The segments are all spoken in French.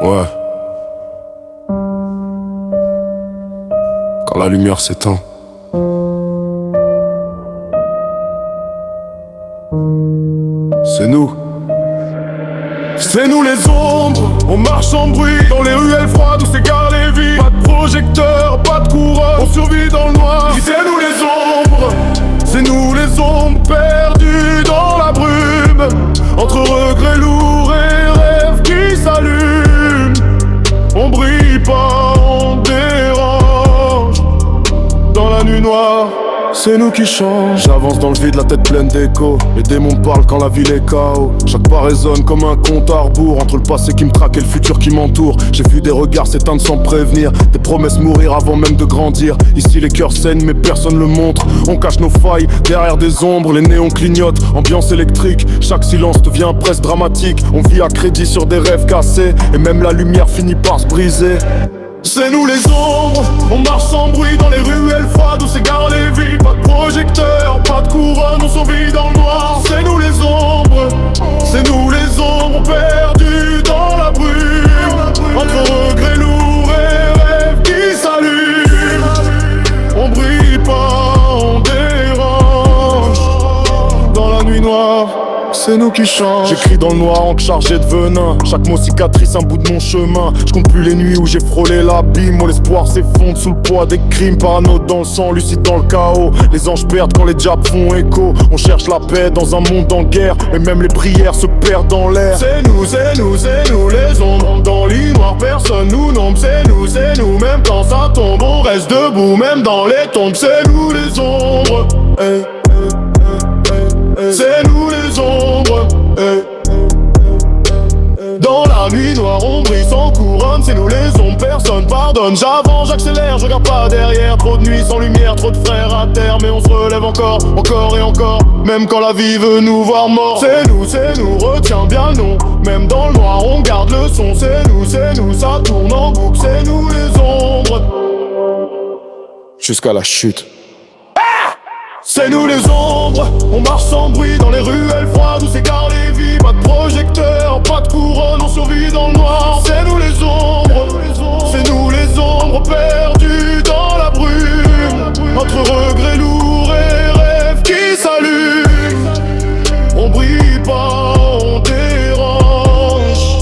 Ouais. Quand la lumière s'éteint, c'est nous. C'est nous les ombres, on marche en bruit dans les ruelles froides où s'égarent les vies. Pas de projecteur, pas de couronne, on survit dans le noir. C'est nous les ombres, c'est nous les ombres perdus dans la brume, entre regrets lourds et rêves qui s'allument. On brille pas, on dérange dans la nuit noire. C'est nous qui change. J'avance dans le vide, la tête pleine d'écho. Les démons parlent quand la ville est chaos. Chaque pas résonne comme un compte à rebours, entre le passé qui me traque et le futur qui m'entoure. J'ai vu des regards s'éteindre sans prévenir, des promesses mourir avant même de grandir. Ici les cœurs saignent mais personne le montre. On cache nos failles derrière des ombres, les néons clignotent, ambiance électrique. Chaque silence devient presque dramatique. On vit à crédit sur des rêves cassés, et même la lumière finit par se briser. C'est nous les ombres, on marche sans bruit dans les ruelles froides où s'égarent les vies. Pas de projecteur, pas de couronne, on survit dans le noir. C'est nous les ombres, c'est nous les ombres perdus dans la brume, entre regrets lourds et rêves qui s'allument. On brille pas, on dérange dans la nuit noire. C'est nous qui change. J'écris dans le noir, encre chargée de venin. Chaque mot cicatrice, un bout de mon chemin. Je compte plus les nuits où j'ai frôlé l'abîme, où l'espoir s'effondre sous le poids des crimes. Paranoïde dans le sang, lucide dans le chaos. Les anges perdent quand les diables font écho. On cherche la paix dans un monde en guerre, mais même les prières se perdent dans l'air. C'est nous, c'est nous, c'est nous les ombres. Dans l'île noire, personne nous nombre. C'est nous, même quand ça tombe, on reste debout. Même dans les tombes, c'est nous les ombres. Hey. C'est nous les ombres, Dans la nuit noire on brille sans couronne. C'est nous les ombres, personne pardonne. J'avance, j'accélère, je regarde pas derrière. Trop de nuits sans lumière, trop de frères à terre. Mais on se relève encore, encore et encore, même quand la vie veut nous voir morts. C'est nous, retiens bien le nom. Même dans le noir on garde le son. C'est nous, ça tourne en boucle. C'est nous les ombres, jusqu'à la chute. C'est nous les ombres, on marche sans bruit dans les ruelles froides où s'égarent les vies. Pas de projecteur, pas de couronne, on survit dans le noir. C'est nous les ombres, c'est nous les ombres perdus dans la brume, entre regrets lourds et rêves qui s'allument. On brille pas, on dérange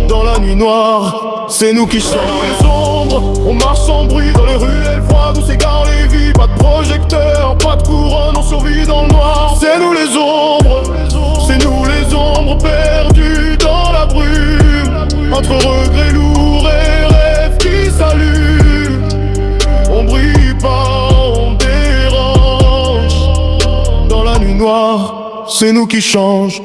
dans la nuit noire. C'est nous qui changent. Les ombres, on marche sans bruit dans les ruelles froides où s'égarent les vies. Pas de projecteur, pas de couronne, on survit dans le noir. C'est nous les ombres, c'est nous les ombres perdus dans la brume, entre regrets lourds et rêves qui s'allument. On brille pas, on dérange dans la nuit noire. C'est nous qui change.